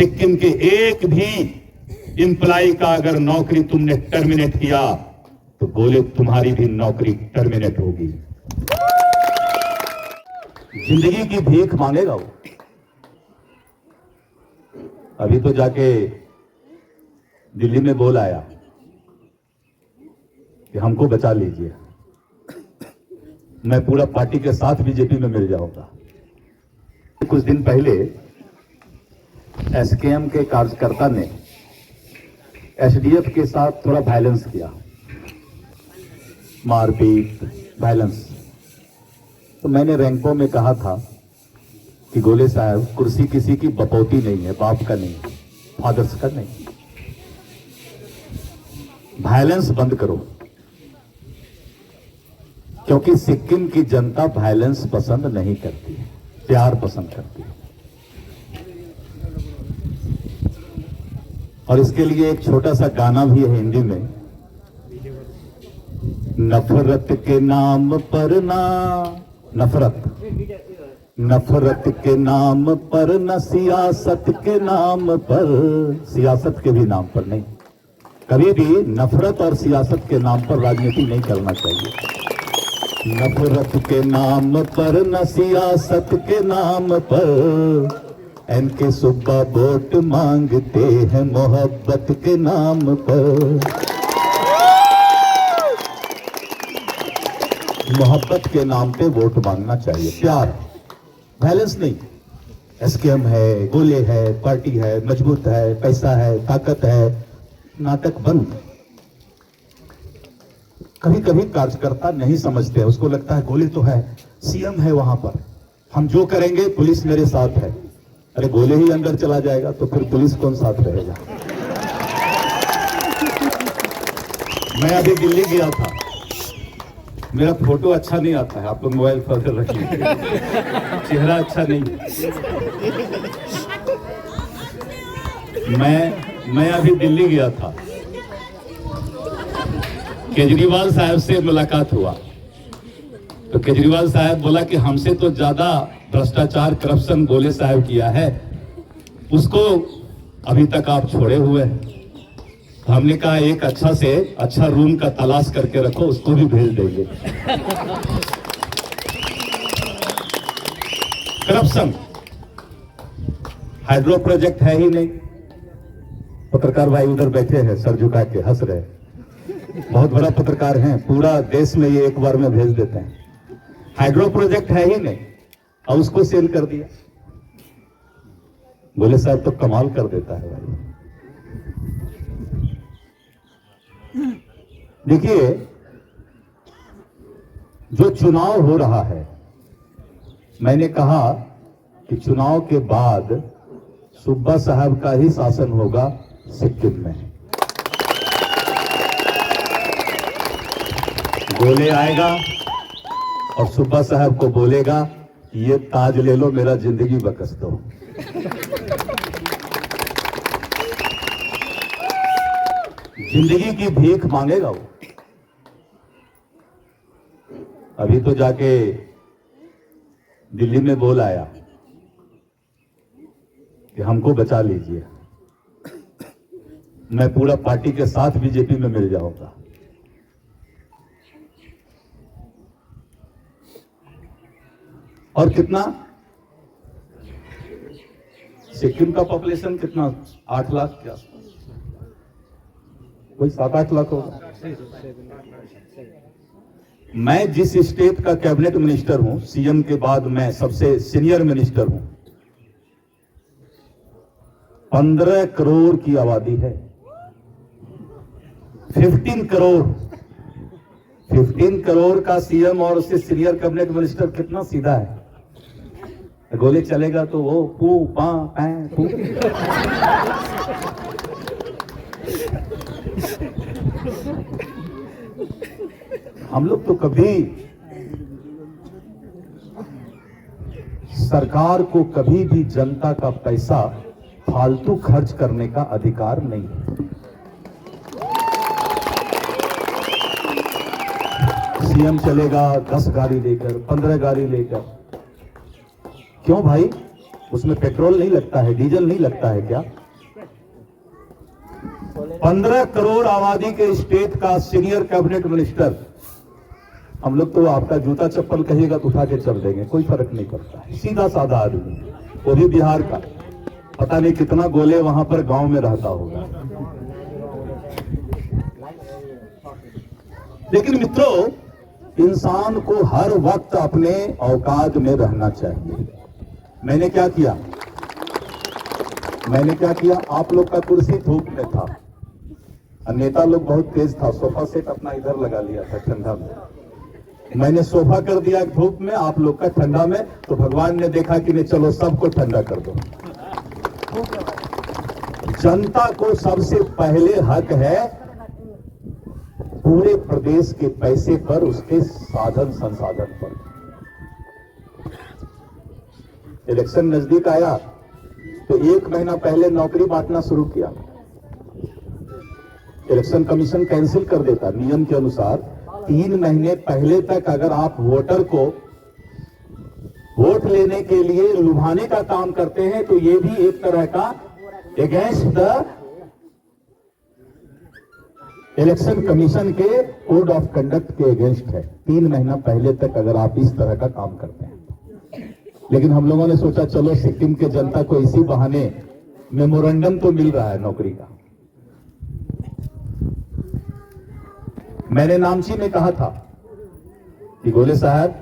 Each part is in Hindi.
सिक्किम के एक भी एम्प्लॉय का अगर नौकरी तुमने टर्मिनेट किया तो बोले तुम्हारी भी नौकरी टर्मिनेट होगी। जिंदगी की भीख मांगेगा वो। अभी तो जाके दिल्ली में बोल आया कि हमको बचा लीजिए, मैं पूरा पार्टी के साथ बीजेपी में मिल जाऊंगा। कुछ दिन पहले एसकेएम के कार्यकर्ता ने एसडीएफ के साथ थोड़ा वायलेंस किया, मारपीट, वायलेंस। तो मैंने रैंकों में कहा था कि गोले साहब, कुर्सी किसी की बपौती नहीं है, बाप का नहीं, फादर्स का नहीं। वायलेंस बंद करो, क्योंकि सिक्किम की जनता वायलेंस पसंद नहीं करती है, प्यार पसंद करती है। और इसके लिए एक छोटा सा गाना भी है हिंदी में। नफरत के नाम पर ना नफरत, नफरत के नाम पर न सियासत के नाम पर, सियासत के भी नाम पर नहीं, कभी भी नफरत और सियासत के नाम पर राजनीति नहीं करना चाहिए। नफरत के नाम पर न सियासत के नाम पर, एनके सुब्बा वोट मांगते हैं मोहब्बत के नाम पर। मोहब्बत के नाम पे वोट मांगना चाहिए, प्यार, बैलेंस नहीं। एसकेएम है, गोले है, पार्टी है, मजबूत है, पैसा है, ताकत है, नाटक बंद। कभी कभी कार्यकर्ता नहीं समझते, उसको लगता है गोले तो है, सीएम है वहां पर, हम जो करेंगे पुलिस मेरे साथ है। अरे गोले ही अंदर चला जाएगा तो फिर पुलिस कौन साथ रहेगा। मैं अभी दिल्ली गया था, मेरा फोटो अच्छा नहीं आता है, आप लोग मोबाइल पर रखिए, चेहरा अच्छा नहीं। मैं अभी दिल्ली गया था, केजरीवाल साहब से मुलाकात हुआ तो केजरीवाल साहब बोला कि हमसे तो ज्यादा भ्रष्टाचार, करप्शन गोले साहब किया है, उसको अभी तक आप छोड़े हुए हैं। हमने कहा एक अच्छा से अच्छा रूम का तलाश करके रखो, उसको भी भेज देंगे। करप्शन, हाइड्रो प्रोजेक्ट है ही नहीं। पत्रकार भाई उधर बैठे हैं, सर झुका के हंस रहे, बहुत बड़ा पत्रकार हैं, पूरा देश में ये एक बार में भेज देते हैं। हाइड्रो प्रोजेक्ट है ही नहीं और उसको सेल कर दिया। बोले साहब तो कमाल कर देता है भाई। देखिए, जो चुनाव हो रहा है, मैंने कहा कि चुनाव के बाद सुब्बा साहब का ही शासन होगा सिक्किम में। गोले आएगा और सुब्बा साहब को बोलेगा ये ताज ले लो, मेरा जिंदगी बकस दो। जिंदगी की भीख मांगेगा वो। अभी तो जाके दिल्ली में बोल आया कि हमको बचा लीजिए, मैं पूरा पार्टी के साथ बीजेपी में मिल जाऊंगा। और कितना, सिक्किम का पॉपुलेशन कितना, 8 लाख के आसपास, कोई 7-8 लाख होगा। मैं जिस स्टेट का कैबिनेट मिनिस्टर हूं, सीएम के बाद मैं सबसे सीनियर मिनिस्टर हूं, 15 करोड़ की आबादी है। 15 करोड़ का सीएम और उससे सीनियर कैबिनेट मिनिस्टर कितना सीधा है। गोले चलेगा तो वो पू पा पैं पू। हम लोग तो कभी सरकार को कभी भी जनता का पैसा फालतू खर्च करने का अधिकार नहीं है। सीएम चलेगा 10 गाड़ी लेकर, 15 गाड़ी लेकर, क्यों भाई? उसमें पेट्रोल नहीं लगता है, डीजल नहीं लगता है क्या? 15 करोड़ आबादी के स्टेट का सीनियर कैबिनेट मिनिस्टर, हम लोग तो आपका जूता चप्पल कहिएगा तो उठा के चल देंगे, कोई फर्क नहीं पड़ता है। सीधा साधा आदमी, वो भी बिहार का, पता नहीं कितना गोले वहां पर गांव में रहता होगा। लेकिन मित्रों, इंसान को हर वक्त अपने औकात में रहना चाहिए। मैंने क्या किया, आप लोग का कुर्सी धूप में था, नेता लोग बहुत तेज था, सोफा सेट अपना इधर लगा लिया था ठंडा में, मैंने सोफा कर दिया धूप में, आप लोग का ठंडा में, तो भगवान ने देखा कि नहीं चलो सबको ठंडा कर दो। जनता को सबसे पहले हक है पूरे प्रदेश के पैसे पर, उसके साधन संसाधन पर। इलेक्शन नजदीक आया तो 1 महीना पहले नौकरी बांटना शुरू किया। इलेक्शन कमीशन कैंसिल कर देता नियम के अनुसार। 3 महीने पहले तक अगर आप वोटर को वोट लेने के लिए लुभाने का काम करते हैं तो ये भी एक तरह का अगेंस्ट द इलेक्शन कमीशन के कोड ऑफ कंडक्ट के अगेंस्ट है। 3 महीना पहले तक अगर आप इस तरह का काम करते हैं। लेकिन हम लोगों ने सोचा चलो सिक्किम के जनता को इसी बहाने मेमोरेंडम तो मिल रहा है नौकरी का। मैंने नामची में कहा था कि गोले साहब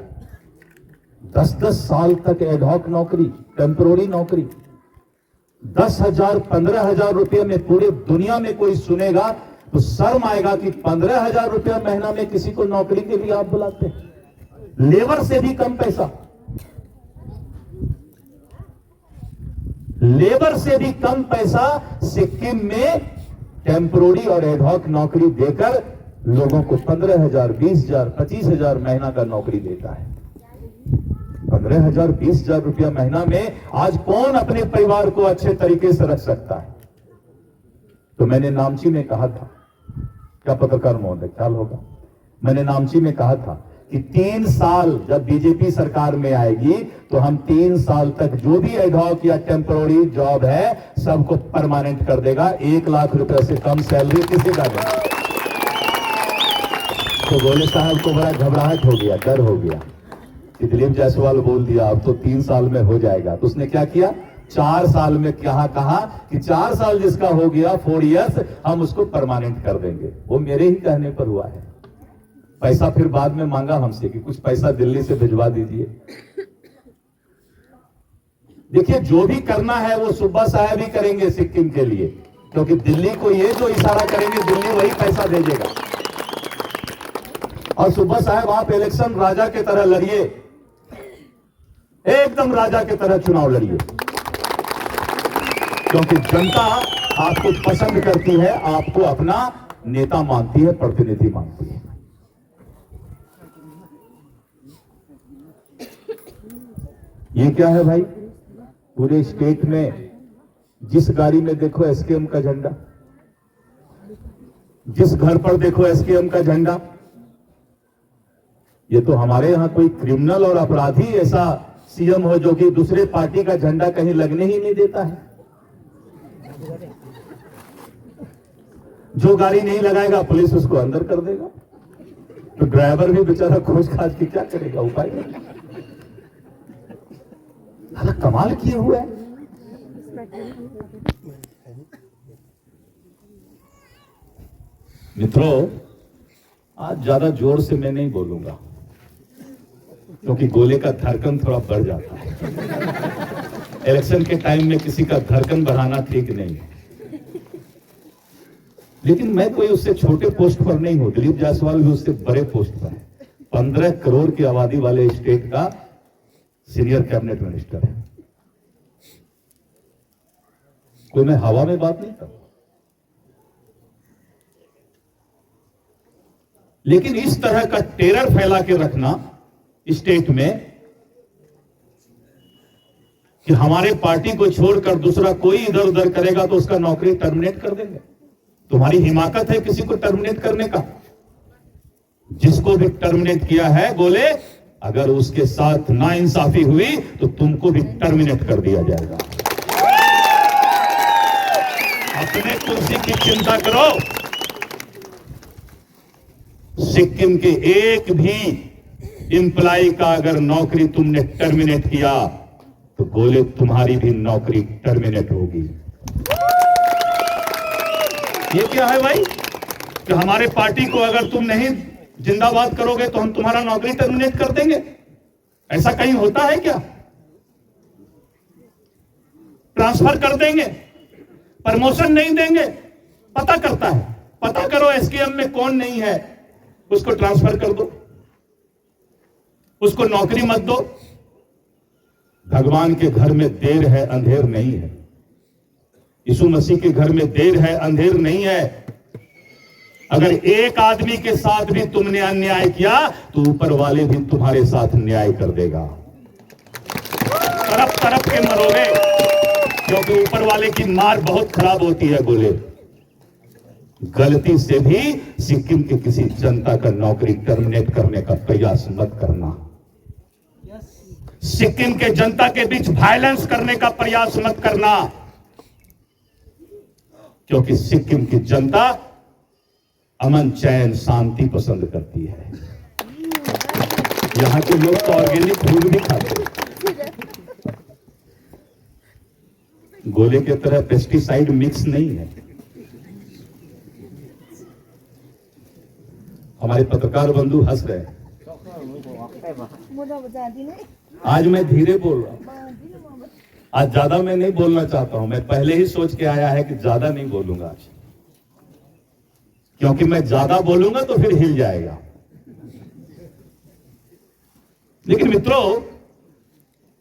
10-10 साल तक एडहॉक नौकरी, टेम्पोररी नौकरी, 10,000 15,000 रुपये में पूरे दुनिया में कोई सुनेगा तो शर्म आएगा कि 15,000 रुपया महीना में किसी को नौकरी के लिए आप बुलाते हैं। लेबर से भी कम पैसा, लेबर से भी कम पैसा सिक्किम में टेम्पोररी और एडहॉक नौकरी देकर लोगों को 15,000 20,000 25,000 महीना का नौकरी देता है। 15,000 20,000 रुपया महीना में आज कौन अपने परिवार को अच्छे तरीके से रख सकता है? तो मैंने नामची में कहा था, क्या पत्रकार महोदय ख्याल होगा, मैंने नामची में कहा था कि 3 साल जब बीजेपी सरकार में आएगी तो हम 3 साल तक जो भी एडहॉक या टेम्पोररी जॉब है सबको परमानेंट कर देगा। 1 लाख रुपए से कम सैलरी किसी का नहीं। तो गोले साहब को बड़ा घबराहट हो गया, डर हो गया कि दिलीप जायसवाल बोल दिया अब तो 3 साल में हो जाएगा। तो उसने क्या किया, 4 साल में कहा कि 4 साल जिसका हो गया 4 इयर्स हम उसको परमानेंट कर देंगे। वो मेरे ही कहने पर हुआ है। पैसा फिर बाद में मांगा हमसे कि कुछ पैसा दिल्ली से भिजवा दीजिए। देखिए जो भी करना है वो सुब्बा साहब ही करेंगे सिक्किम के लिए, क्योंकि दिल्ली को ये जो इशारा करेंगे दिल्ली वही पैसा दे देगा। और सुब्बा साहब आप इलेक्शन राजा के तरह लड़िए, एकदम राजा के तरह चुनाव लड़िए, क्योंकि जनता आपको पसंद करती है, आपको अपना नेता मानती है, प्रतिनिधि मानती है। ये क्या है भाई, पूरे स्टेट में जिस गाड़ी में देखो एसकेएम का झंडा, जिस घर पर देखो एसकेएम का झंडा। ये तो हमारे यहां कोई क्रिमिनल और अपराधी ऐसा सीएम हो जो कि दूसरे पार्टी का झंडा कहीं लगने ही नहीं देता है। जो गाड़ी नहीं लगाएगा पुलिस उसको अंदर कर देगा, तो ड्राइवर भी बेचारा खोज खाज के क्या करेगा, उपाय नहीं। कमाल किए हुए है। मित्रों आज ज्यादा जोर से मैं नहीं बोलूंगा क्योंकि गोले का धड़कन थोड़ा बढ़ जाता है। इलेक्शन के टाइम में किसी का धड़कन बढ़ाना ठीक नहीं है। लेकिन मैं कोई उससे छोटे पोस्ट पर नहीं हूं, दिलीप जायसवाल भी उससे बड़े पोस्ट पर है। 15 करोड़ की आबादी वाले स्टेट का सीनियर कैबिनेट मिनिस्टर है। कोई मैं हवा में बात नहीं करता, लेकिन इस तरह का टेरर फैला के रखना स्टेट में कि हमारे पार्टी को छोड़कर दूसरा कोई इधर उधर करेगा तो उसका नौकरी टर्मिनेट कर देंगे। तुम्हारी हिमाकत है किसी को टर्मिनेट करने का? जिसको भी टर्मिनेट किया है गोले अगर उसके साथ नाइंसाफी हुई तो तुमको भी टर्मिनेट कर दिया जाएगा। अपने कुर्सी की चिंता करो। सिक्किम के एक भी एम्प्लॉय का अगर नौकरी तुमने टर्मिनेट किया तो बोले तुम्हारी भी नौकरी टर्मिनेट होगी। ये क्या है भाई कि हमारे पार्टी को अगर तुम नहीं जिंदाबाद करोगे तो हम तुम्हारा नौकरी टर्मिनेट कर देंगे? ऐसा कहीं होता है क्या? ट्रांसफर कर देंगे, प्रमोशन नहीं देंगे? पता करता है, पता करो एसकेएम में कौन नहीं है, उसको ट्रांसफर कर दो, उसको नौकरी मत दो। भगवान के घर में देर है, अंधेर नहीं है। यीशु मसीह के घर में देर है, अंधेर नहीं है। अगर एक आदमी के साथ भी तुमने अन्याय किया तो ऊपर वाले भी तुम्हारे साथ न्याय कर देगा। तरफ तरफ के मरोगे, क्योंकि ऊपर वाले की मार बहुत खराब होती है। बोले गलती से भी सिक्किम के किसी जनता का नौकरी टर्मिनेट करने का प्रयास मत करना। सिक्किम के जनता के बीच वायलेंस करने का प्रयास मत करना, क्योंकि सिक्किम की जनता अमन, चैन, शांति पसंद करती है। यहां के लोग तो ऑर्गेनिक फूड भी खाते हैं। गोले की तरह पेस्टिसाइड मिक्स नहीं है। हमारे पत्रकार बंधु हंस रहे हैं। आज मैं धीरे बोल रहा हूं, आज ज्यादा मैं नहीं बोलना चाहता हूं। मैं पहले ही सोच के आया है कि ज्यादा नहीं बोलूंगा आज, क्योंकि मैं ज्यादा बोलूंगा तो फिर हिल जाएगा। लेकिन मित्रों,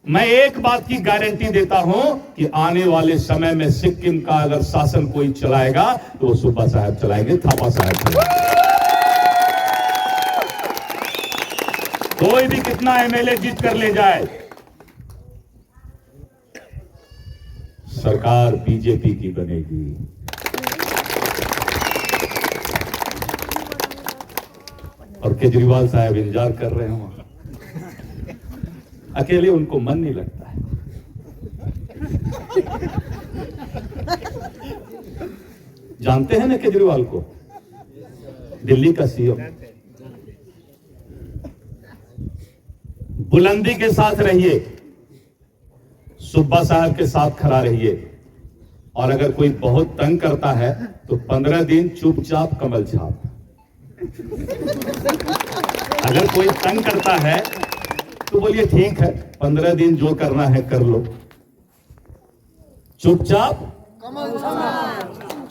मैं एक बात की गारंटी देता हूं कि आने वाले समय में सिक्किम का अगर शासन कोई चलाएगा तो वो सुब्बा साहब चलाएंगे, थापा साहब चलाएंगे। कोई भी कितना एमएलए जीत कर ले जाए, सरकार बीजेपी की बनेगी। और केजरीवाल साहब इंतजार कर रहे हैं वहां। अकेले उनको मन नहीं लगता है। जानते हैं ना केजरीवाल को, दिल्ली का सीएम। बुलंदी के साथ रहिए, सुब्बा साहब के साथ खड़ा रहिए। और अगर कोई बहुत तंग करता है तो 15 दिन चुपचाप कमल छाप। अगर कोई तंग करता है तो बोलिए ठीक है, 15 दिन जो करना है कर लो। चुपचाप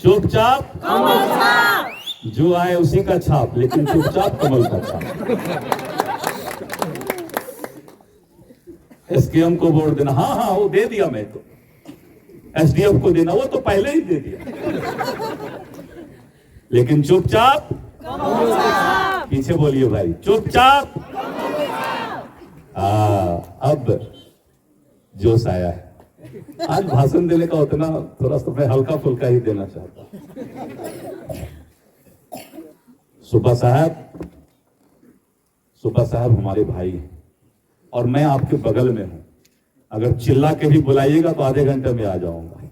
चुपचाप जो आए उसी का छाप, लेकिन चुपचाप कमल का छाप। एसकेएम को वोट देना, हाँ हाँ वो दे दिया मैं तो। एसडीएफ को देना, वो तो पहले ही दे दिया। लेकिन चुपचाप, पीछे बोलिए भाई, चुपचाप। अब जोश आया है। आज भाषण देने का उतना थोड़ा सा मैं हल्का फुल्का ही देना चाहता हूं। सुब्बा साहब हमारे भाई हैं और मैं आपके बगल में हूं। अगर चिल्ला के भी बुलाइएगा तो आधे घंटे में आ जाऊंगा,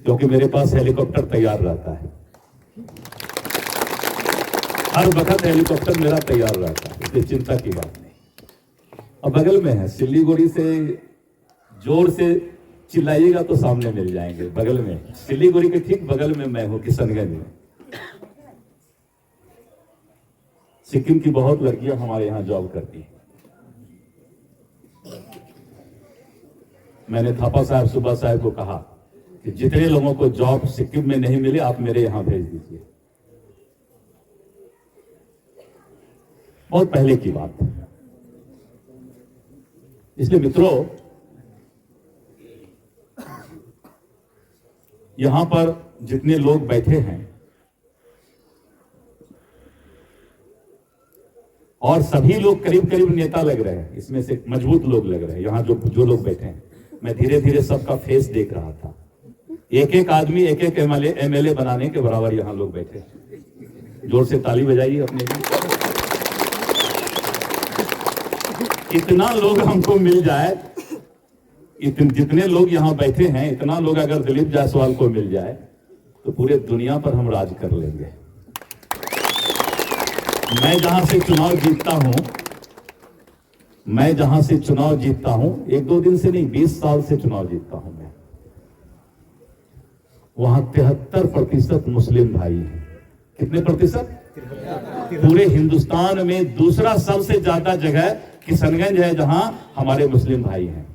क्योंकि मेरे पास हेलीकॉप्टर तैयार रहता है। हर वक्त हेलीकॉप्टर मेरा तैयार रहता है, इसलिए चिंता की बात नहीं। और बगल में है, सिलीगुड़ी से जोर से चिल्लाइएगा तो सामने मिल जाएंगे। बगल में, सिलीगुड़ी के ठीक बगल में मैं हूं, किशनगंज में। सिक्किम की बहुत लड़कियां हमारे यहां जॉब करती हैं। मैंने थापा साहब, सुब्बा साहब को कहा कि जितने लोगों को जॉब सिक्किम में नहीं मिले आप मेरे यहां भेज दीजिए। बहुत पहले की बात है। इसलिए मित्रों, यहां पर जितने लोग बैठे हैं और सभी लोग करीब करीब नेता लग रहे हैं, इसमें से मजबूत लोग लग रहे हैं। यहां जो लोग बैठे हैं, मैं धीरे धीरे सबका फेस देख रहा था। एक एक आदमी एक एक एमएलए बनाने के बराबर यहां लोग बैठे हैं। जोर से ताली बजाइए अपने लिए। इतना लोग हमको मिल जाए, जितने लोग यहां बैठे हैं, इतना लोग अगर दिलीप जायसवाल को मिल जाए तो पूरे दुनिया पर हम राज कर लेंगे। मैं जहां से चुनाव जीतता हूं, एक दो दिन से नहीं, 20 साल से चुनाव जीतता हूं मैं। वहां 73% मुस्लिम भाई हैं। कितने प्रतिशत? पूरे हिंदुस्तान में दूसरा सबसे ज्यादा जगह किशनगंज है जहां हमारे मुस्लिम भाई हैं।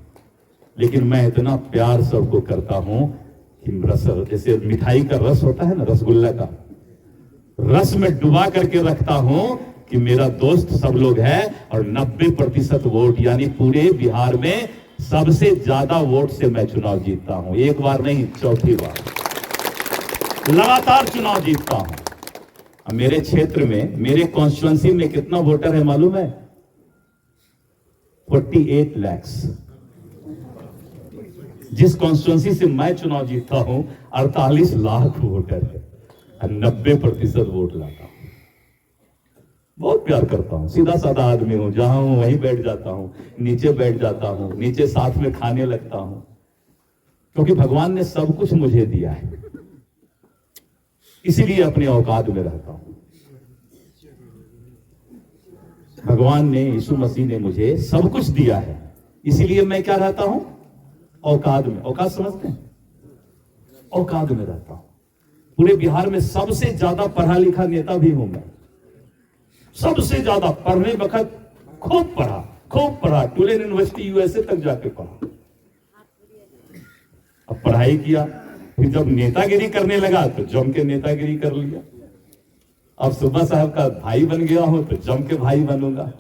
लेकिन मैं इतना प्यार सबको करता हूं कि रस, जैसे मिठाई का रस होता है ना, रसगुल्ला का रस में डुबा करके रखता हूं कि मेरा दोस्त सब लोग है। और 90% वोट, यानी पूरे बिहार में सबसे ज्यादा वोट से मैं चुनाव जीतता हूं। एक बार नहीं, चौथी बार लगातार चुनाव जीतता हूं। अब मेरे क्षेत्र में, मेरे कॉन्स्टिट्यूएंसी में कितना वोटर है मालूम है? 48 लाख। जिस कॉन्स्टिट्यूएंसी से मैं चुनाव जीतता हूं 48 लाख वोटर है और 90% वोट लाता हूं। बहुत प्यार करता हूं, सीधा साधा आदमी हूं, जहां हूं वहीं बैठ जाता हूं, नीचे बैठ जाता हूं, नीचे साथ में खाने लगता हूं, क्योंकि भगवान ने सब कुछ मुझे दिया है, इसीलिए अपने औकात में रहता हूं। भगवान ने, यीशु मसीह ने मुझे सब कुछ दिया है, इसीलिए मैं क्या रहता हूं? औकात में। औकात समझते हैं? औकात में रहता हूं। पूरे बिहार में सबसे ज्यादा पढ़ा लिखा नेता भी हूं मैं। सबसे ज्यादा पढ़ने वक्त खूब पढ़ा, टुलेन यूनिवर्सिटी यूएसए तक जाके पढ़ा। अब पढ़ाई किया, फिर जब नेतागिरी करने लगा तो जम के नेतागिरी कर लिया। अब सुब्बा साहब का भाई बन गया हूं तो जम के भाई बनूंगा।